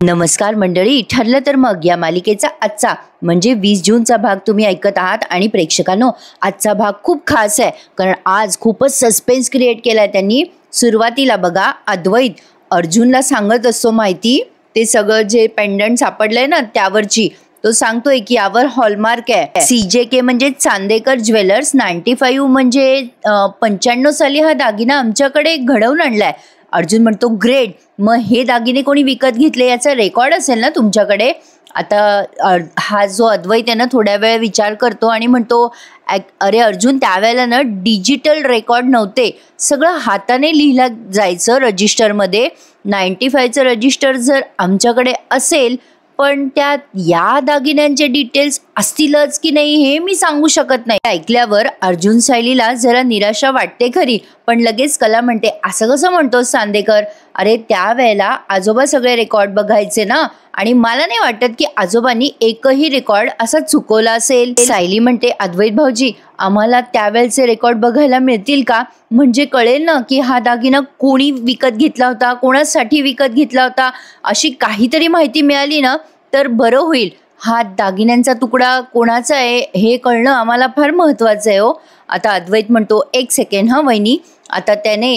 नमस्कार मंडळी, ठरलं तर मग या मालिकेचा आजचा म्हणजे 20 जूनचा भाग तुम्ही ऐकत आहात. आणि प्रेक्षकांनो, आजचा भाग खूप खास आहे कारण आज खूपच सस्पेन्स क्रिएट केलाय त्यांनी. सुरुवातीला बघा, अद्वैत अर्जुनला सांगत असतो माहिती, ते सगळं जे पेंडंट सापडलंय ना त्यावरची. तो सांगतोय की यावर हॉलमार्क आहे, CJK म्हणजे चांदेकर ज्वेलर्स, 95 म्हणजे 95 साली हा दागिना आमच्याकडे घडवून आणलाय. अर्जुन म्हणतो ग्रेट, मग हे दागिने कोणी विकत घेतले याचा रेकॉर्ड असेल ना तुमच्याकडे. आता हा जो अद्वैत आहे ना थोड्या वेळ विचार करतो आणि म्हणतो अरे अर्जुन, त्यावेळेला ना डिजिटल रेकॉर्ड नव्हते, सगळं हाताने लिहिलं जायचं रजिस्टरमध्ये. 95चं रजिस्टर जर आमच्याकडे असेल पण त्यात या दागिन्यांचे डिटेल्स असतीलच की नाही हे मी सांगू शकत नाही. ऐकल्यावर अर्जुन सायलीला जरा निराशा वाटते खरी, पण लगेच कला म्हणते असं कसं म्हणतोस चांदेकर, अरे त्यावेळेला आजोबा सगळे रेकॉर्ड बघायचे ना, आणि मला नाही वाटत की आजोबांनी एकही रेकॉर्ड असा चुकवला असेल. सायली म्हणते अद्वैत भाऊजी, आम्हाला त्यावेळेचे रेकॉर्ड बघायला मिळतील का, म्हणजे कळेल ना की हा दागिना कोणी विकत घेतला होता, कोणासाठी विकत घेतला होता, अशी काहीतरी माहिती मिळाली ना तर बरं होईल. हा दागिन्यांचा तुकडा कोणाचा आहे हे कळणं आम्हाला फार महत्वाचं आहे हो. आता अद्वैत म्हणतो एक सेकंड हा वहिनी. आता त्याने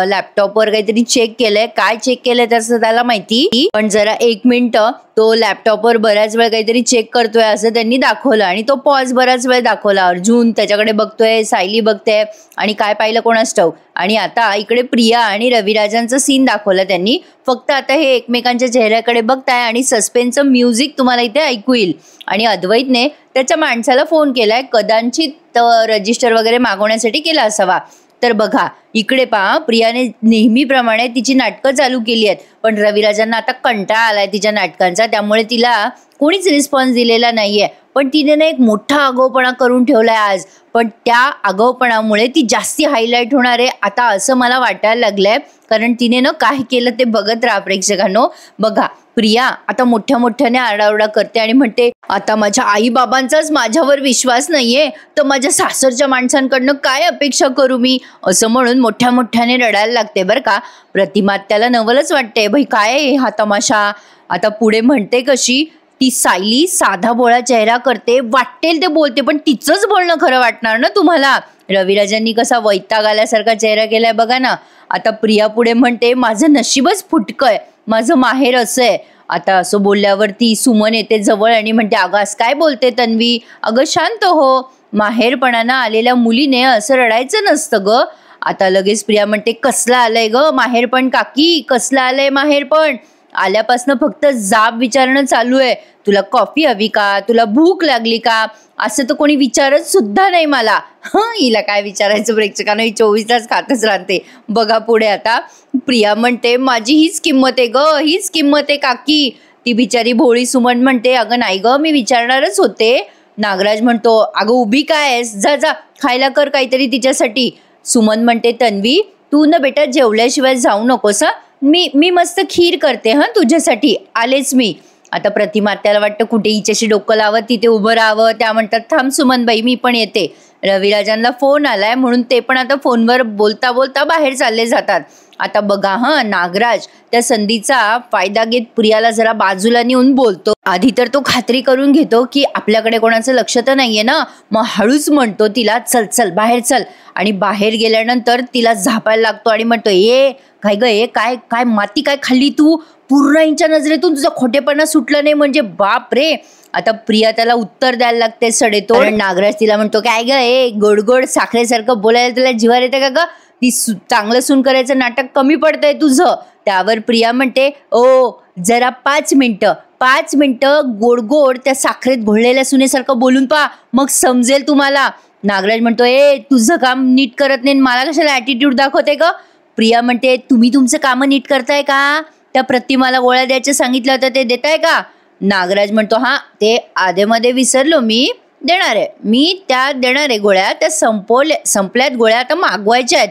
लॅपटॉपवर काहीतरी चेक केलंय, काय चेक केलंय त्याचं त्याला माहिती, पण जरा एक मिनिट, तो लॅपटॉपवर बऱ्याच वेळ काहीतरी चेक करतोय असं त्यांनी दाखवलं आणि तो पॉज बराच वेळ दाखवला. अर्जुन त्याच्याकडे बघतोय, सायली बघते आणि काय पाहिलं कोणास ठाऊक. आणि आता इकडे प्रिया आणि रविराजांचं सीन दाखवलं त्यांनी. फक्त आता हे एकमेकांच्या चेहऱ्याकडे बघताय आणि सस्पेन्सचं म्युझिक तुम्हाला इथे ऐकू येईल. आणि अद्वैतने त्याच्या माणसाला फोन केलाय, कदाचित रजिस्टर वगैरे मागवण्यासाठी केला असावा. तर बघा इकडे पहा, प्रियाने नेहमीप्रमाणे तिची नाटकं चालू केली आहेत, पण रविराजांना आता कंटाळा आलाय तिच्या नाटकांचा, त्यामुळे तिला कोणीच रिस्पॉन्स दिलेला नाहीये. पण तिने ना एक मोठा आगाऊपणा करून ठेवलाय आज, पण त्या आगाऊपणामुळे ती जास्ती हायलाईट होणार आहे आता असं मला वाटायला लागलंय. कारण तिने ना काय केलं ते बघत राहा प्रेक्षकांनो. बघा, प्रिया आता मोठ्या मोठ्याने आरडाओरडा करते आणि म्हणते आता माझ्या आई बाबांचाच माझ्यावर विश्वास नाहीये तर माझ्या सासरच्या माणसांकडनं काय अपेक्षा करू मी, असं म्हणून मोठ्या मोठ्याने रडायला लागते बरं का. प्रतिमा त्याला नवलच वाटते, भाई काय आहे हा तमाशा. आता पुढे म्हणते कशी, ती सायली साधा बोळा चेहरा करते, वाटेल ते बोलते, पण तिचंच बोलणं खरं वाटणार ना तुम्हाला. रविराजांनी कसा वैताग आल्यासारखा चेहरा केलाय बघा ना. आता प्रिया पुढे म्हणते माझं नशीबच फुटकंय, माझं माहेर असं आहे. आता असं बोलल्यावरती सुमन येते जवळ आणि म्हणते अगं काय बोलते तन्वी, अगं शांत हो, माहेरपणानं आलेल्या मुलीने असं रडायचं नसतं ग. आता लगेच प्रिया म्हणते कसलं आलंय ग माहेरपण काकी, कसलं आलंय माहेरपण, आल्यापासनं फक्त जाब विचारणं चालू आहे, तुला कॉफी हवी का, तुला भूक लागली का, असं तर कोणी विचारत सुद्धा नाही मला. हिला काय विचारायचं प्रेक्षकांना, ही 24 तास खातच राहते. बघा पुढे आता प्रिया म्हणते माझी हीच किंमत आहे ग, हीच किंमत आहे काकी. ती बिचारी भोळी सुमन म्हणते अगं नाही ग, मी विचारणारच होते. नागराज म्हणतो अगं उभी काय आहेस, जा जा खायला कर काहीतरी तिच्यासाठी. सुमन म्हणते तन्वी तू ना बेटा जेवल्याशिवाय जाऊ नकोस, मी मस्त खीर करते तुझ्यासाठी, आलेच मी. आता प्रतिमा त्याला वाटतं कुठे हिच्याशी डोकं लावत तिथे उभं राहावं. त्या म्हणतात थांब सुमनबाई मी पण येते. रविराजांना फोन आलाय म्हणून ते पण आता फोनवर बोलता बोलता बाहेर चालले जातात. आता बघा नागराज त्या संधीचा फायदा घेत प्रियाला जरा बाजूला नेऊन बोलतो. आधी तर तो खात्री करून घेतो की आपल्याकडे कोणाचं लक्ष तर नाहीये ना, मग हळूच म्हणतो तिला चल चल बाहेर चल. आणि बाहेर गेल्यानंतर तिला झापायला लागतो आणि म्हणतो ए काय ग, ए काय काय माती काय खाल्ली तू, पूर्ण इंच्या नजरेतून तुझा खोटेपणा सुटलं नाही म्हणजे बाप रे. आता प्रिया त्याला उत्तर द्यायला लागते सडेतोड. नागराज तिला म्हणतो काय ग ए गोड गोड साखरेसारखं बोलायला तुला जिवार येते का ग, ती चांगलं सून करायचं नाटक कमी पडतंय तुझं. त्यावर प्रिया म्हणते ओ जरा 5 मिनिटं गोड गोड त्या साखरेत घोळलेल्या सुनेसारखं बोलून पहा, मग समजेल तुम्हाला. नागराज म्हणतो ए तुझं काम नीट करत नाही, मला कशाला ॲटिट्यूड दाखवते ग. प्रिया म्हणते तुम्ही तुमचं कामं नीट करताय का, त्या प्रतिमाला गोळ्या द्यायचं सांगितलं होतं ते देताय का. नागराज म्हणतो ते आधेमध्ये विसरलो, मी देणार आहे, मी त्या देणार आहे गोळ्या, त्या संपल्यात गोळ्या, आता मागवायच्या आहेत.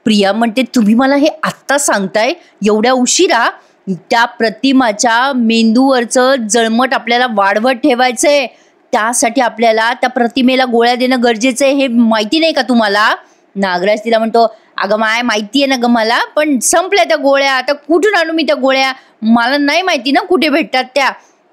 प्रिया म्हणते तुम्ही मला हे आत्ता सांगताय एवढ्या उशिरा, त्या प्रतिमाच्या मेंदूवरचं जळमट आपल्याला वाढवत ठेवायचंय, त्यासाठी आपल्याला त्या प्रतिमेला गोळ्या देणं गरजेचं आहे, हे माहिती नाही का तुम्हाला. नागराज तिला म्हणतो अगं माय माहिती आहे ना ग मला, पण संपल्या त्या गोळ्या, आता कुठून आणू मी त्या गोळ्या, मला नाही माहिती ना कुठे भेटतात त्या.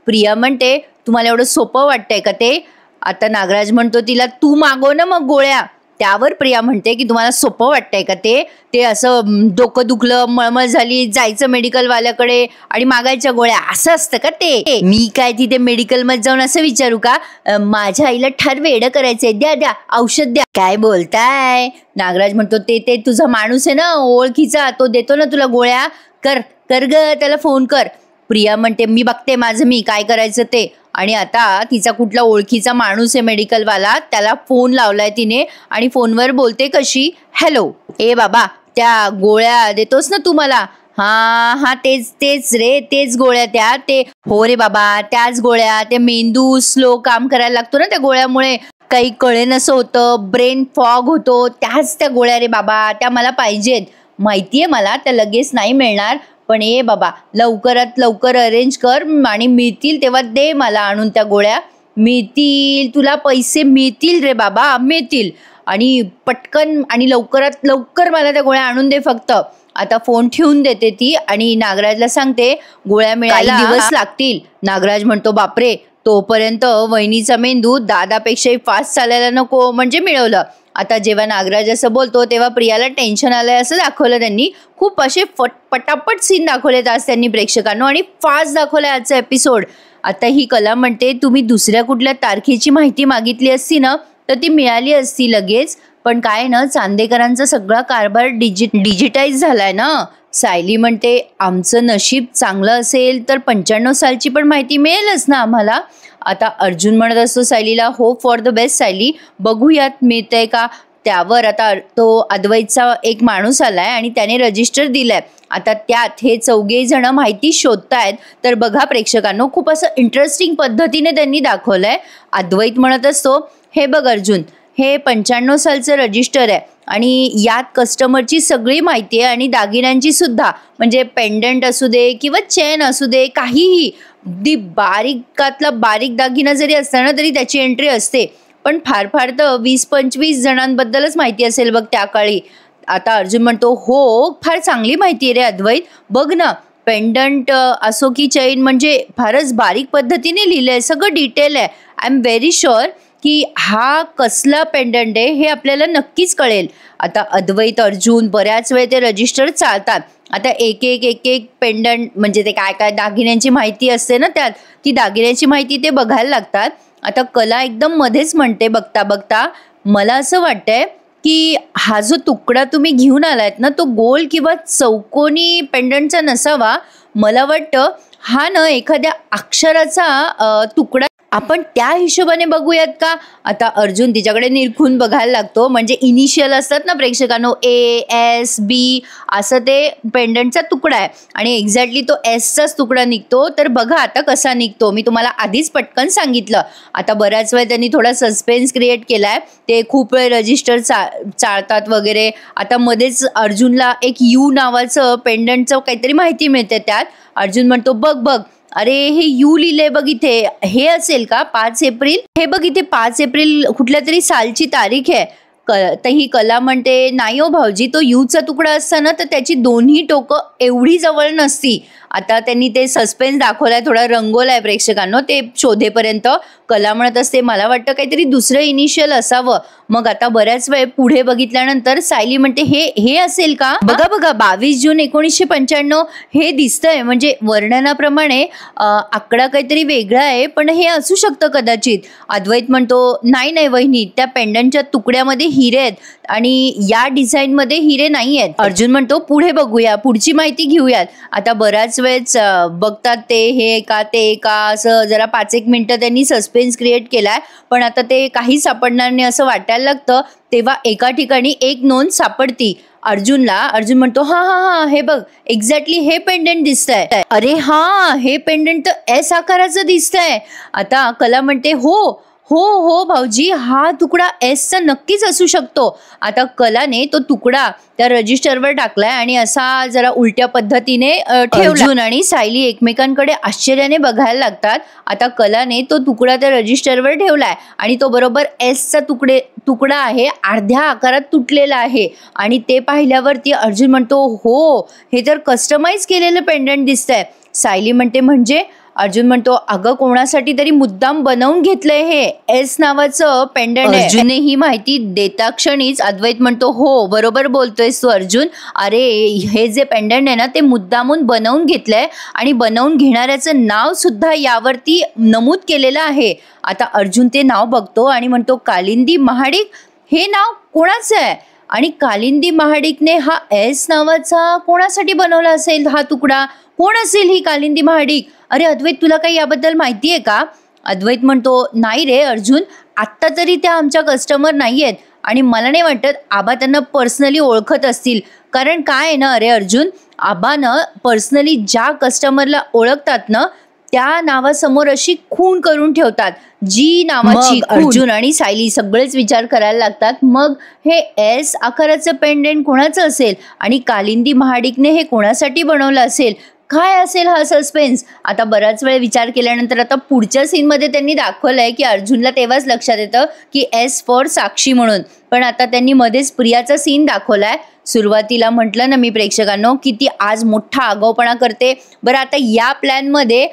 प्रिया म्हणते तुम्हाला एवढं सोपं वाटतंय का ते. आता नागराज म्हणतो तिला तू मागव ना मग गोळ्या. त्यावर प्रिया म्हणते की तुम्हाला सोपं वाटतंय का ते असं डोकं दुखलं, मळमळ झाली, जायचं मेडिकल वाल्याकडे आणि मागायच्या गोळ्या, असं असतं का ते. मी काय तिथे मेडिकल मध्ये जाऊन असं विचारू का, माझ्या आईला ठार वेडं करायचंय, द्या द्या औषध द्या. काय बोलताय. नागराज म्हणतो ते तुझा माणूस आहे ना ओळखीचा, तो देतो ना तुला गोळ्या, कर कर ग त्याला फोन कर. प्रिया म्हणते मी बघते माझं मी काय करायचं ते. आणि आता तिचा कुठला ओळखीचा माणूस आहे मेडिकलवाला, त्याला फोन लावलाय तिने आणि फोनवर बोलते कशी, हॅलो ए बाबा त्या गोळ्या देतोस ना तू मला. हा तेच रे, तेच गोळ्या त्या, ते हो रे बाबा त्याच गोळ्या. ते मेंदू स्लो काम करायला लागतो ना त्या गोळ्यामुळे, काही कळेनसं होतं, ब्रेन फॉग होतो, त्याच त्या गोळ्या रे बाबा, त्या मला पाहिजेत. माहितीये मला त्या लगेच नाही मिळणार, पण ए बाबा लवकरात लवकर अरेंज कर आणि मिळतील तेव्हा दे मला आणून त्या गोळ्या. मिळतील तुला पैसे मिळतील रे बाबा, मिळतील, आणि पटकन आणि लवकरात लवकर मला त्या गोळ्या आणून दे फक्त. आता फोन ठेवून देते ती आणि नागराजला सांगते गोळ्या मिळायला दिवस लागतील. नागराज म्हणतो बापरे, तोपर्यंत वहिनीचा मेंदू दादापेक्षाही फास्ट चालायला नको, म्हणजे मिळवलं. आता जेव्हा नागराज असं बोलतो तेव्हा प्रियाला टेन्शन आलंय असं दाखवलं त्यांनी. खूप असे पटापट सीन दाखवलेत आज त्यांनी प्रेक्षकांनो, आणि फास्ट दाखवलंय आजचा एपिसोड. आता ही कला म्हणते तुम्ही दुसऱ्या कुठल्या तारखेची माहिती मागितली असती ना तर ती मिळाली असती लगेच, पण काय ना चांदेकरांचा सगळा कारभार डिजिटाईज झालाय ना. सायली म्हणते आमचं नशीब चांगलं असेल तर 95 सालची पण माहिती मिळेलच ना आम्हाला. आता अर्जुन म्हणत असतो सायलीला, hope for the best Sayali, बघूयात मिळतंय का. त्यावर आता तो अद्वैतचा एक माणूस आलाय आणि त्याने रजिस्टर दिलाय. आता त्यात हे 4 जण माहिती शोधतायत. तर बघा प्रेक्षकांनो, खूप असं इंटरेस्टिंग पद्धतीने त्यांनी दाखवलंय. अद्वैत म्हणत असतो हे बघ अर्जुन, हे 95 सालचं रजिस्टर आहे आणि यात कस्टमरची सगळी माहिती आहे आणि दागिन्यांची सुद्धा, म्हणजे पेंडंट असू दे किंवा चेन असू दे, काहीही दी बारीकातला बारीक दागिना जरी असला ना तरी त्याची एंट्री असते. पण फार तर 20-25 जणांबद्दलच माहिती असेल बघ त्या काळी. आता अर्जुन म्हणतो हो फार चांगली माहिती आहे रे अद्वैत, बघ ना पेंडंट असो की चैन, म्हणजे फारच बारीक पद्धतीने लिहिलंय, सगळं डिटेल आहे. आय एम व्हेरी शुअर की हा कसला पेंडंट आहे हे आपल्याला नक्कीच कळेल. आता अद्वैत अर्जुन बऱ्याच वेळ ते रजिस्टर चालतात. आता एक पेंडंट म्हणजे ते काय दागिन्यांची माहिती असते ना त्यात, ती दागिन्यांची माहिती ते बघायला लागतात. आता कला एकदम मध्येच म्हणते बघता बघता, मला असं वाटतंय की हा जो तुकडा तुम्ही घेऊन आलायत ना तो गोल किंवा चौकोनी पेंडंटचा नसावा, मला वाटतं हा ना एखाद्या अक्षराचा तुकडा, आपण त्या हिशोबाने बघूयात का. आता अर्जुन तिच्याकडे निरखून बघायला लागतो, म्हणजे इनिशियल असतात ना प्रेक्षकांनो, ASB असं ते पेंडंटचा तुकडा आहे आणि एक्झॅक्टली तो एसचाच तुकडा निघतो. तर बघा आता कसा निघतो, मी तुम्हाला आधीच पटकन सांगितलं. आता बऱ्याच वेळ त्यांनी थोडा सस्पेन्स क्रिएट केलाय, ते खूप वेळ रजिस्टर चाळतात वगैरे. आता मध्येच अर्जुनला एक यू नावाचं पेंडंटचं काहीतरी माहिती मिळते. त्यात अर्जुन म्हणतो बघ अरे हे यू लिहिलंय बघ इथे, हे असेल का 5 एप्रिल, हे बघ इथे 5 एप्रिल कुठल्या तरी सालची तारीख आहे. तर ही कला म्हणते नाही हो भाऊजी, तो यूचा तुकडा असताना तर त्याची दोन्ही टोकं एवढी जवळ नसती. आता त्यांनी ते सस्पेन्स दाखवलाय, थोडा रंगवलाय प्रेक्षकांनो ते शोधेपर्यंत. कला म्हणत असते मला वाटतं काहीतरी दुसरं इनिशियल असावं. मग आता बऱ्याच वेळ पुढे बघितल्यानंतर सायली म्हणते हे असेल का. बघा 22 जून 1995 हे दिसतंय, म्हणजे वर्णनाप्रमाणे आकडा काहीतरी वेगळा आहे, पण हे असू शकतं कदाचित. अद्वैत म्हणतो नाही वहिनी, त्या पेंडंटच्या तुकड्यामध्ये हिरे आहेत आणि या डिझाईन मध्ये हिरे नाही आहेत. अर्जुन म्हणतो पुढे बघूया, पुढची माहिती घेऊयात. आता बराच वेळच बघतात ते का असं जरा 5-1 मिनिटं त्यांनी सस्पेन्स क्रिएट केलाय, पण आता ते काही सापडणार नाही असं वाटायला लागतं. तेव्हा एका ठिकाणी एक नोंद सापडती अर्जुनला. अर्जुन म्हणतो हा हे बघ एक्झॅक्टली हे पेंडंट दिसतंय. अरे हा हे पेंडंट तर S आकाराचं दिसतंय. आता कला म्हणते हो हो हो भाऊजी, हा तुकडा एसचा नक्कीच असू शकतो. आता कलाने तो तुकडा त्या रजिस्टरवर टाकलाय आणि असा जरा उलट्या पद्धतीने ठेवला. अर्जुन आणि सायली एकमेकांकडे आश्चर्याने बघायला लागतात. आता कलाने तो तुकडा त्या रजिस्टरवर ठेवलाय आणि तो बरोबर एसचा तुकडा आहे, अर्ध्या आकारात तुटलेला आहे. आणि ते पाहिल्यावरती अर्जुन म्हणतो, हो हे तर कस्टमाइज केलेलं पेंडंट दिसतंय. सायली म्हणते, म्हणजे? अर्जुन म्हणतो, अगं कोणासाठी तरी मुद्दाम बनवून घेतलंय हे एस नावाचं पेंडंट आहे. अर्जुनने ही माहिती देता क्षणीच अद्वैत म्हणतो, हो बरोबर बोलतोयस तू अर्जुन. अरे हे जे पेंडंट आहे ना ते मुद्दामून बनवून घेतलंय आणि बनवून घेणाऱ्याचं नाव सुद्धा यावरती नमूद केलेलं आहे. आता अर्जुन ते नाव बघतो आणि म्हणतो, कालिंदी महाडिक हे नाव कोणाचं आहे? आणि कालिंदी महाडिकने हा एस नावाचा कोणासाठी बनवला असेल हा तुकडा? कोण असेल ही कालिंदी महाडिक? अरे अद्वैत, तुला काही याबद्दल माहिती आहे का? अद्वैत म्हणतो, नाही रे अर्जुन, आत्ता तरी त्या आमच्या कस्टमर नाही आहेत आणि मला नाही वाटत आबा त्यांना पर्सनली ओळखत असतील. कारण काय आहे ना अरे अर्जुन, आबानं पर्सनली ज्या कस्टमरला ओळखतात ना त्या नावासमोर अशी खूण करून ठेवतात, जी नावाची. अर्जुन आणि सायली सगळेच विचार करायला लागतात. मग हे एस आकाराचं पेंडेंट कोणाचं असेल आणि कालिंदी महाडिकने हे कोणासाठी बनवलं असेल? काय असेल हा सस्पेन्स? आता बराच वेळ विचार केल्यानंतर आता पुढच्या सीनमध्ये त्यांनी दाखवलंय की अर्जुनला तेव्हाच लक्षात येतं की एस फॉर साक्षी म्हणून. पण आता त्यांनी मध्येच प्रियाचा सीन दाखवलाय. सुरुवातीला म्हटलं ना मी प्रेक्षकांनो की ती आज मोठा आगाऊपणा करते. बरं आता या प्लॅनमध्ये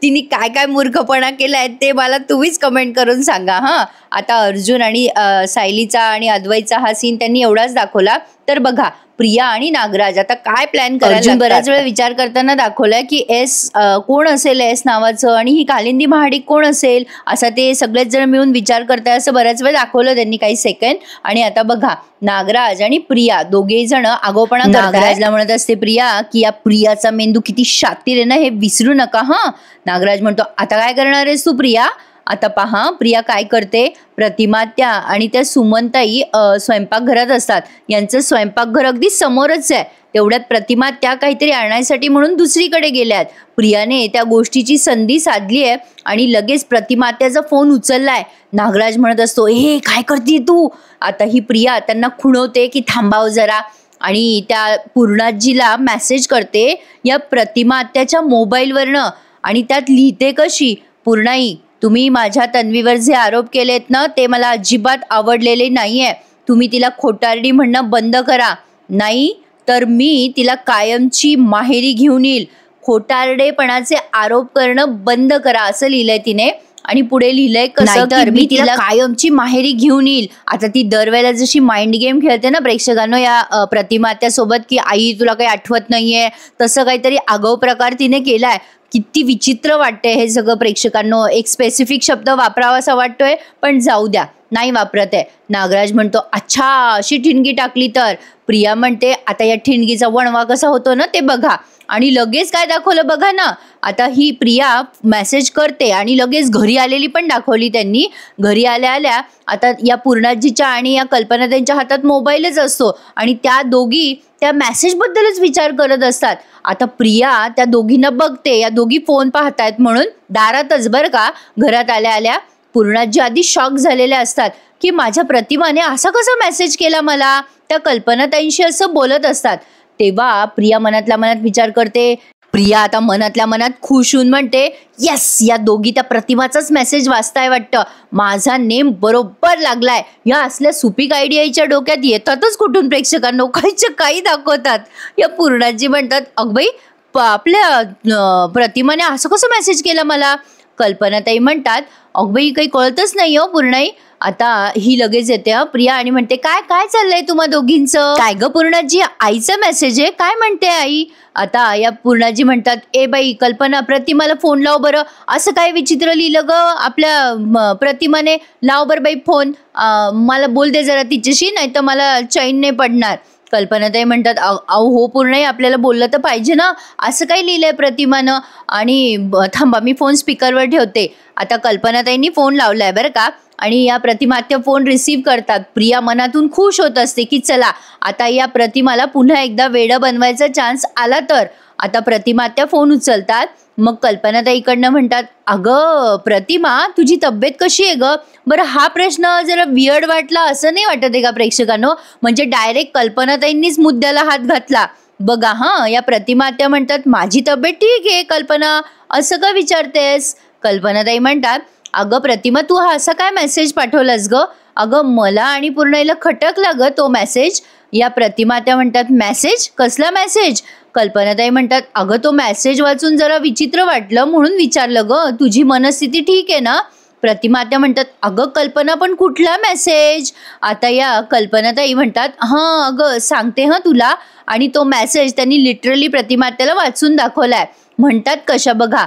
तिने काय काय मूर्खपणा केलाय ते मला तुम्हीच कमेंट करून सांगा. आता अर्जुन आणि सायलीचा आणि अद्वैतचा हा सीन त्यांनी एवढाच दाखवला. तर बघा प्रिया आणि नागराज आता काय प्लॅन करायला बऱ्याच वेळ विचार करताना दाखवलाय की एस कोण असेल एस नावाचं आणि ही कालिंदी महाडिक कोण असेल असा ते सगळेच जण मिळून विचार करताय असं बऱ्याच वेळ दाखवलं त्यांनी काही सेकंड. आणि आता बघा नागराज आणि प्रिया दोघेही जण आगोपणा करतात. नागराजला म्हणत असते प्रिया की या प्रियाचा मेंदू किती शातीर आहे ना हे विसरू नका. नागराज म्हणतो, आता काय करणार आहेस तू प्रिया? आता पहा प्रिया काय करते. प्रतिमा त्या आणि त्या सुमनताई स्वयंपाकघरात असतात. यांचं स्वयंपाकघर अगदी समोरच आहे. तेवढ्यात प्रतिमा त्या काहीतरी आणण्यासाठी म्हणून दुसरीकडे गेल्यात. प्रियाने त्या गोष्टीची संधी साधली आहे आणि लगेच प्रतिमा त्याचा फोन उचललाय. नागराज म्हणत असतो, हे काय करते तू? आता ही प्रिया त्यांना खुणवते की थांबाव जरा आणि त्या पूर्णाजीला मेसेज करते या प्रतिमा त्याच्या मोबाईलवरनं. आणि त्यात लिहिते कशी, पूर्णाई तुम्ही माझ्या तन्वीवर जे आरोप केलेत ना ते मला अजिबात आवडलेले नाहीये. तुम्ही तिला खोटारडी म्हणणं बंद करा, नाही तर मी तिला कायमची माहेरी घेऊन येईल. खोटारडेपणाचे आरोप करणं बंद करा असं लिहिलंय तिने. आणि पुढे लिहिलंय कसं, तर मी तिला कायमची माहेरी घेऊन येईल. आता ती दरवेळेला जशी माइंड गेम खेळते ना प्रेक्षकांनो या प्रतिमा त्यासोबत की आई तुला काही आठवत नाहीये, तसं काहीतरी आगाऊ प्रकार तिने केलाय. किती विचित्र वाटतंय हे सगळं प्रेक्षकांनो. एक स्पेसिफिक शब्द वापरावा असा वाटतोय पण जाऊ द्या, नाही वापरत आहे. नागराज म्हणतो, अच्छा अशी ठिणगी टाकली तर? प्रिया म्हणते, आता या ठिणगीचा वणवा कसा होतो ना ते बघा. आणि लगेच काय दाखवलं बघा ना. आता ही प्रिया मेसेज करते आणि लगेच घरी आलेली पण दाखवली त्यांनी. घरी आल्या आल्या आता या पूर्णाजीच्या आणि या कल्पना त्यांच्या हातात मोबाईलच असतो आणि त्या दोघी त्या मेसेजबद्दलच विचार करत असतात. आता प्रिया त्या दोघींना बघते, या दोघी फोन पाहतायत म्हणून दारातच बरं का. घरात आल्या आल्या पूर्णाजी आधी शॉक झालेल्या असतात की माझ्या प्रतिमाने असा कसा मेसेज केला मला. त्या कल्पनाताईंशी असं बोलत असतात. तेव्हा प्रिया मनातल्या मनात विचार करते. प्रिया आता मनातल्या मनात खुश होऊन म्हणते, येस या दोघी त्या प्रतिमाचाच मेसेज वाचताय वाटतं. माझा नेम बरोबर लागलाय. या असल्या सुपीक आयडियाच्या डोक्यात येतातच कुठून प्रेक्षकांनो, काहीच्या काही दाखवतात. या पूर्णाजी म्हणतात, अगबाई आपल्या प्रतिमाने असं कसं मेसेज केला मला. कल्पनाताई म्हणतात, अगबाई काही कळतच नाही हो पूर्णाई. आता ही लगेच येते प्रिया आणि म्हणते, काय काय चाललंय तुम्हा दोघींचं? काय ग पूर्णाजी, आईचा मेसेज आहे, काय म्हणते आई? आता या पूर्णाजी म्हणतात, ए बाई कल्पना प्रतिमाला फोन लाव बरं. असं काय विचित्र लिहिलं ग आपल्या प्रतिमाने. लाव बरं बाई फोन, मला बोल दे जरा तिच्याशी, नाही तर मला चैन नाही पडणार. कल्पनाताई म्हणतात, अहो हो पूर्ण आपल्याला बोललं तर पाहिजे ना, असं काही लिहिलंय प्रतिमानं. आणि थांबा मी फोन स्पीकरवर ठेवते. आता कल्पनाताईंनी फोन लावलाय बरं का. आणि या प्रतिमात्य फोन रिसीव्ह करतात. प्रिया मनातून खुश होत असते की चला आता या प्रतिमाला पुन्हा एकदा वेडं बनवायचा चान्स आला तर. आता प्रतिमात्या फोन उचलतात मग कल्पनाताईकडनं म्हणतात, अगं प्रतिमा तुझी तब्येत कशी आहे ग? बरं हा प्रश्न जरा वियर्ड वाटला असं नाही वाटत आहे का प्रेक्षकांनो? म्हणजे डायरेक्ट कल्पनाताईंनीच मुद्द्याला हात घातला. बघा हा, या प्रतिमा आत्या म्हणतात, माझी तब्येत ठीक आहे कल्पना, असं का विचारतेस? कल्पनाताई म्हणतात, अगं प्रतिमा तू हा असा काय मेसेज पाठवलास ग? अगं मला आणि पूर्णाईला खटकला ग तो मेसेज. या प्रतिमा त्या म्हणतात, मेसेज? कसला मेसेज? कल्पनाताई म्हणतात, अगं तो मेसेज वाचून जरा विचित्र वाटलं म्हणून विचारलं ग, तुझी मनस्थिती ठीक आहे ना? प्रतिमा त्या म्हणतात, अगं कल्पना पण कुठला मेसेज? आता या कल्पनाताई म्हणतात, हां अगं सांगते हं तुला. आणि तो मेसेज त्यांनी लिटरली प्रतिमा त्याला वाचून दाखवलाय. म्हणतात कशा बघा,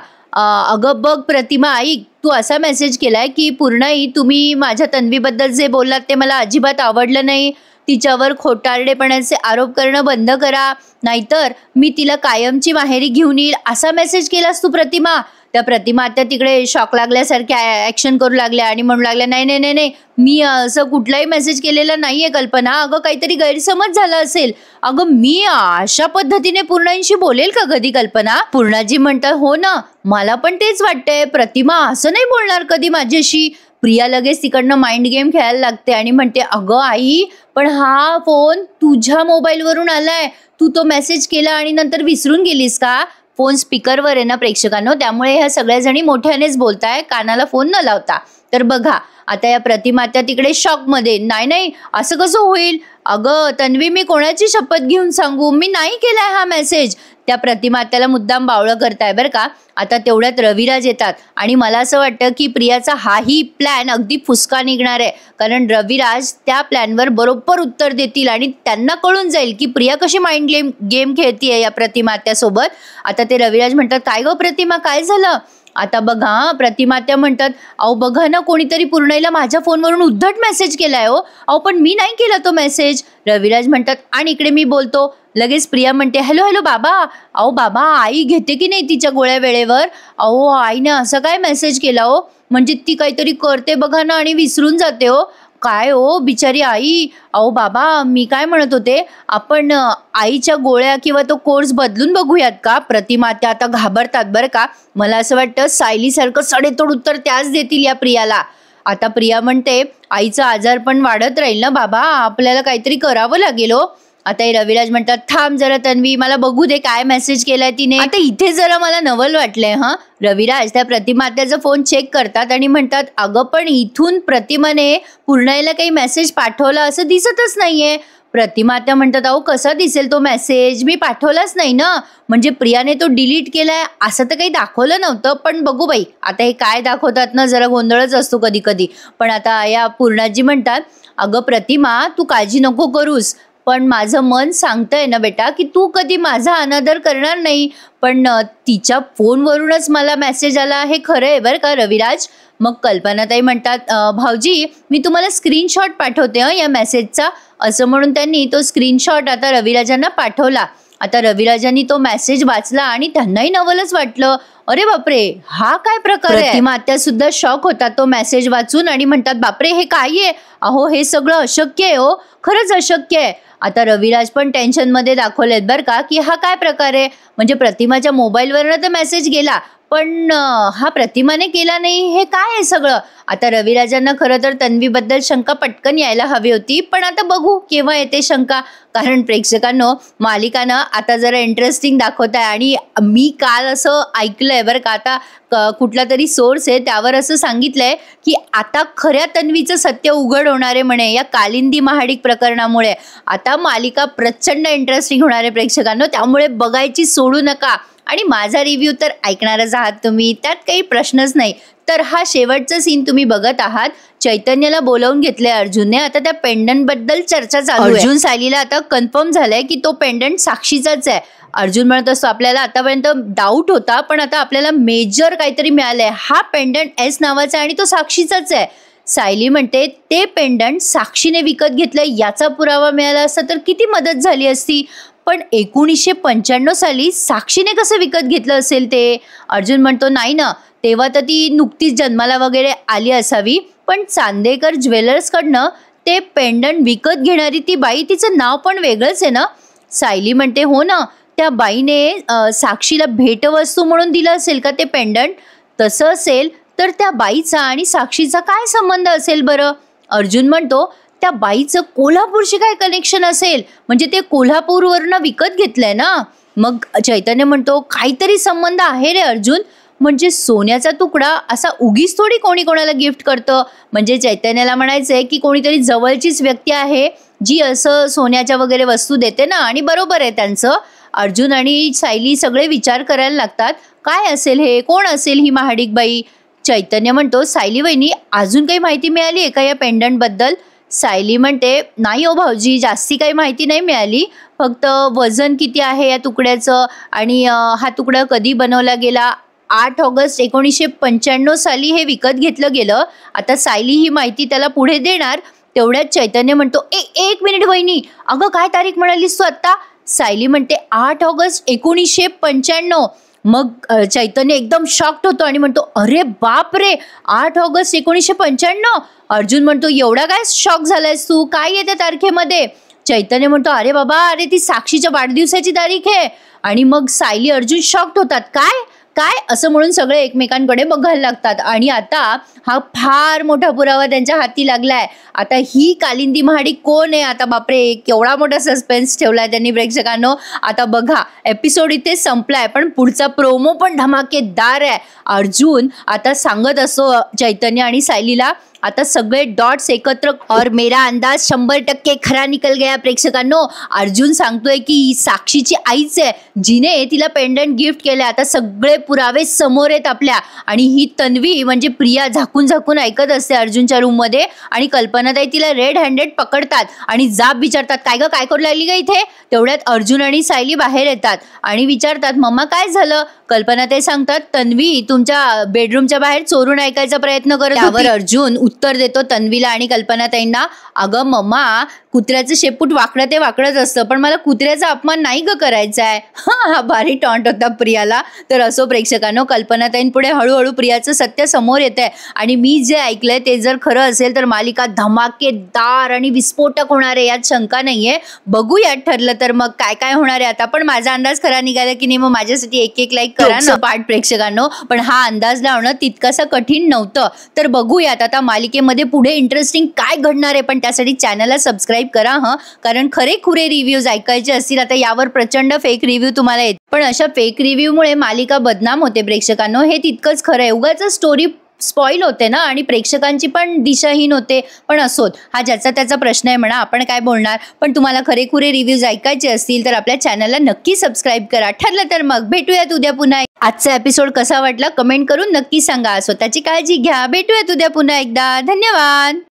अगं बघ प्रतिमा ऐक, तू असा मेसेज केलाय की पूर्णाई तुम्ही माझ्या तन्वीबद्दल जे बोललात ते मला अजिबात आवडलं नाही. तिच्यावर खोटारडेपणाचे आरोप करणं बंद करा, नाहीतर मी तिला कायमची माहेरी घेऊन येईल, असा मेसेज केलास तू प्रतिमा. त्या प्रतिमा त्या तिकडे शॉक लागल्यासारख्या ॲक्शन करू लागल्या आणि म्हणू लागल्या, नाही नाही नाही नाही, मी असं कुठलाही मेसेज केलेला नाही आहे कल्पना. अगं काहीतरी गैरसमज झाला असेल. अगं मी अशा पद्धतीने पूर्णाईंशी बोलेल का कधी कल्पना? पूर्णाजी म्हणतात, हो ना मला पण तेच वाटतंय, प्रतिमा असं नाही बोलणार कधी माझ्याशी. प्रिया लगेच तिकडनं माइंड गेम खेळायला लागते आणि म्हणते, अगं आई पण हा फोन तुझ्या मोबाईलवरून आलाय, तू तो मेसेज केला आणि नंतर विसरून गेलीस का? फोन स्पीकरवर आहे ना प्रेक्षकांनो, त्यामुळे ह्या सगळ्या जणी मोठ्यानेच बोलताय, कानाला फोन न लावता. तर बघा आता या प्रतिमा त्या तिकडे शॉकमध्ये, नाही नाही असं कसं होईल? अगं तन्वी मी कोणाची शपथ घेऊन सांगू, मी नाही केलाय हा मेसेज. त्या प्रतिमा त्याला मुद्दाम बावळं करताय बरं का. आता तेवढ्यात रविराज येतात आणि मला असं वाटतं की प्रियाचा हाही प्लॅन अगदी फुसका निघणार आहे, कारण रविराज त्या प्लॅनवर बरोबर उत्तर देतील आणि त्यांना कळून जाईल की प्रिया कशी माइंड गेम खेळतीये या प्रतिमा त्यासोबत. आता ते रविराज म्हणतात, काय गो प्रतिमा काय झालं? आता बघा प्रतिमा त्या म्हणतात, अहो बघा ना कोणीतरी पूर्णाईला माझ्या फोनवरून उद्धट मेसेज केलाय हो. अहो पण मी नाही केला तो मेसेज. रविराज म्हणतात, आणि इकडे मी बोलतो. लगेच प्रिया म्हणते, हॅलो हॅलो बाबा. अहो बाबा आई घेते की नाही तिच्या गोळ्या वेळेवर? अहो आईने असं काय मेसेज केला हो? म्हणजे ती काहीतरी करते बघा ना आणि विसरून जाते हो. काय हो बिचारी आई. अहो बाबा मी काय म्हणत होते, आपण आईच्या गोळ्या किंवा तो कोर्स बदलून बघूयात का? प्रतिमा त्या आता घाबरतात बरं का. मला असं वाटतं सायलीसारखं सडेतोड उत्तर त्याच देतील या प्रियाला. आता प्रिया म्हणते, आईचा आजार पण वाढत राहील ना बाबा, आपल्याला काहीतरी करावं लागेल हो. आता हे रविराज म्हणतात, थांब जरा तन्वी मला बघू दे काय मेसेज केलाय तिने. आता इथे जरा मला नवल वाटलंय हा. रविराज त्या प्रतिमा त्याचा फोन चेक करतात आणि म्हणतात, अगं पण इथून प्रतिमाने पूर्णाईला काही मेसेज पाठवला असं दिसतच नाहीये. प्रतिमा त्या म्हणतात, अहो कसा दिसेल तो मेसेज, मी पाठवलाच नाही ना. म्हणजे प्रियाने तो डिलीट केलाय असं तर काही दाखवलं नव्हतं, पण बघू बाई आता हे काय दाखवतात ना, जरा गोंधळच असतो कधी कधी. पण आता या पूर्णाजी म्हणतात, अगं प्रतिमा तू काळजी नको करूस, पण माझं मन सांगतंय ना बेटा की तू कधी माझा अनादर करणार नाही. पण तिच्या फोनवरूनच मला मेसेज आला हे खरं आहे बरं का रविराज. मग कल्पनाताई म्हणतात, भाऊजी मी तुम्हाला स्क्रीनशॉट पाठवते या मेसेजचा. असं म्हणून त्यांनी तो स्क्रीनशॉट आता रविराजांना पाठवला. आता रविराजांनी तो मेसेज वाचला आणि त्यांनाही नवलच वाटलं. अरे बापरे हा काय प्रकार आहे. प्रतिमा आत्या सुद्धा शॉक होतात तो मेसेज वाचून आणि म्हणतात, बापरे हे काय आहे? अहो हे सगळं अशक्य आहे हो, खरंच अशक्य आहे. आता रविराज पण टेन्शनमध्ये दाखवलेत बरं का की हा काय प्रकार आहे. म्हणजे प्रतिमाच्या मोबाईलवरनं तर मेसेज गेला, पण हा प्रतिमाने केला नाही, हे काय आहे सगळं. आता रविराजांना खरं तर तन्वीबद्दल शंका पटकन यायला हवी होती, पण आता बघू केव्हा येते शंका. कारण प्रेक्षकांनो मालिकानं आता जरा इंटरेस्टिंग दाखवत आहे. आणि मी काल असं ऐकलंय बरं का, आता कुठला तरी सोर्स आहे त्यावर असं सांगितलंय की आता खऱ्या तन्वीचं सत्य उघड होणार आहे म्हणे या कालिंदी महाडिक प्रकरणामुळे. आता मालिका प्रचंड इंटरेस्टिंग होणार आहे प्रेक्षकांनो, त्यामुळे बघायची सोडू नका. आणि माझा रिव्ह्यू तर ऐकणारच आहात तुम्ही, त्यात काही प्रश्नच नाही. तर हा शेवटचा सीन तुम्ही बघत आहात. चैतन्याला बोलावून घेतलंय अर्जुनने. आता त्या पेंडंट बद्दल चर्चा चालू आहे. अर्जुन सायलीला आता कन्फर्म झालंय की तो पेंडंट साक्षीचाच आहे. अर्जुन म्हणत असतो, आपल्याला आतापर्यंत डाऊट होता पण आता आपल्याला मेजर काहीतरी मिळालंय. हा पेंडंट एस नावाचा आणि तो साक्षीचाच आहे. सायली म्हणते, ते पेंडंट साक्षीने विकत घेतलंय याचा पुरावा मिळाला असता तर किती मदत झाली असती. पण 1995 साली साक्षीने कसं विकत घेतलं असेल ते. अर्जुन म्हणतो, नाही ना तेव्हा तर ती नुकतीच जन्माला वगैरे आली असावी. पण चांदेकर ज्वेलर्सकडनं ते पेंडंट विकत घेणारी ती बाई, तिचं नाव पण वेगळंच आहे ना. सायली म्हणते, हो ना त्या बाईने साक्षीला भेटवस्तू म्हणून दिलं असेल का ते पेंडंट? तसं असेल तर त्या बाईचा आणि साक्षीचा काय संबंध असेल बरं? अर्जुन म्हणतो त्या बाईचं कोल्हापूरशी काय कनेक्शन असेल, म्हणजे ते कोल्हापूरवरनं विकत घेतलंय ना. मग चैतन्य म्हणतो काहीतरी संबंध आहे रे अर्जुन, म्हणजे सोन्याचा तुकडा असा उगीच थोडी कोणी कोणाला गिफ्ट करतं. म्हणजे चैतन्याला म्हणायचंय की कोणीतरी जवळचीच व्यक्ती आहे जी असं सोन्याच्या वगैरे वस्तू देते ना. आणि बरोबर आहे त्यांचं. अर्जुन आणि सायली सगळे विचार करायला लागतात, काय असेल हे, कोण असेल ही महाडिक बाई? चैतन्य म्हणतो सायली वहिनी अजून काही माहिती मिळाली आहे का या पेंडंट बद्दल? सायली म्हणते नाही हो भाऊजी, जास्ती काही माहिती नाही मिळाली, फक्त वजन किती आहे या तुकड्याचं आणि हा तुकडा कधी बनवला गेला. 8 ऑगस्ट 1995 साली हे विकत घेतलं गेलं. आता सायली ही माहिती त्याला पुढे देणार, तेवढ्यात चैतन्य म्हणतो एक मिनिट वहिनी, अगं काय तारीख म्हणालीस तू आत्ता? सायली म्हणते 8 ऑगस्ट 1995. मग चैतन्य एकदम शॉक्ड होतो आणि म्हणतो अरे बाप रे, 8 ऑगस्ट 1995. अर्जुन म्हणतो एवढा काय शॉक झालायस तू, काय येते तारखेमध्ये? चैतन्य म्हणतो अरे बाबा, अरे ती साक्षीच्या वाढदिवसाची तारीख आहे. आणि मग सायली अर्जुन शॉक्ड होतात, काय काय असं म्हणून सगळे एकमेकांकडे बघायला लागतात. आणि आता हा फार मोठा पुरावा त्यांच्या हाती लागलाय. आता ही कालिंदी महाडिक कोण आहे? आता बापरे, केवढा मोठा सस्पेन्स ठेवलाय त्यांनी प्रेक्षकांनो. आता बघा, एपिसोड इथे संपलाय, पण पुढचा प्रोमो पण धमाकेदार आहे. अर्जुन आता सांगत असतो चैतन्य आणि सायलीला, आता सगळे डॉट्स एकत्र और मेरा अंदाज 100% खरा निकल गया प्रेक्षकांनो. अर्जुन सांगतोय की साक्षीची आईच आहे जिने तिला पेंडंट गिफ्ट केलं. आता सगळे पुरावे समोर आहेत आपल्या. आणि ही तन्वी म्हणजे प्रिया झाकून झाकून ऐकत असते अर्जुनच्या रूममध्ये. आणि कल्पनाताई तिला रेड हँडेड पकडतात आणि जाब विचारतात, काय ग काय करू लागली का इथे? तेवढ्यात अर्जुन आणि सायली बाहेर येतात आणि विचारतात मम्मा काय झालं? कल्पनाताई सांगतात तन्वी तुमच्या बेडरूमच्या बाहेर चोरून ऐकायचा प्रयत्न करत. त्यावर अर्जुन उत्तर देतो तन्वीला आणि कल्पनाताईंना, अगं मम्मा, कुत्र्याचं शेपूट वाकडं ते वाकडंच असतं, पण मला कुत्र्याचा अपमान नाही ग करायचा आहे. हा भारी टॉन्ट होता प्रियाला. तर असो प्रेक्षकांनो, कल्पनाताईंपुढे हळूहळू प्रियाचं सत्य समोर येत आहे. आणि मी जे ऐकलंय ते जर खरं असेल तर मालिका धमाकेदार आणि विस्फोटक होणार आहे, यात शंका नाहीये. बघूयात ठरलं तर मग काय काय होणार आहे आता. पण माझा अंदाज खरा निघाला की नाही, मग माझ्यासाठी एक लाईक करा ना पाठ प्रेक्षकांनो. पण हा अंदाज लावणं तितकंसं कठीण नव्हतं. तर बघूयात आता मालिकेमध्ये पुढे इंटरेस्टिंग काय घडणार आहे. पण त्यासाठी चॅनलला सबस्क्राईब करा कारण खरे रिव्ह्यूज ऐकायचे असतील. आता यावर प्रचंड फेक रिव्ह्यू तुम्हाला येत, पण अशा फेक रिव्ह्यूमुळे मालिका बदनाम होते प्रेक्षकांनो, हे तितकंच खरं आहे. उगाच स्टोरी स्पॉइल होते ना आणि प्रेक्षकांची पण दिशाहीन होते. पण असोत, हा ज्याचा त्याचा प्रश्न आहे म्हणा, आपण काय बोलणार. पण तुम्हाला खरे रिव्ह्यूज ऐकायचे असतील तर आपल्या चॅनलला नक्की सबस्क्राईब करा. ठरलं तर मग भेटूयात उद्या पुन्हा. आजचा एपिसोड कसा वाटला कमेंट करून नक्की सांगा. स्वतःची काळजी घ्या. भेटूयात उद्या पुन्हा एकदा. धन्यवाद.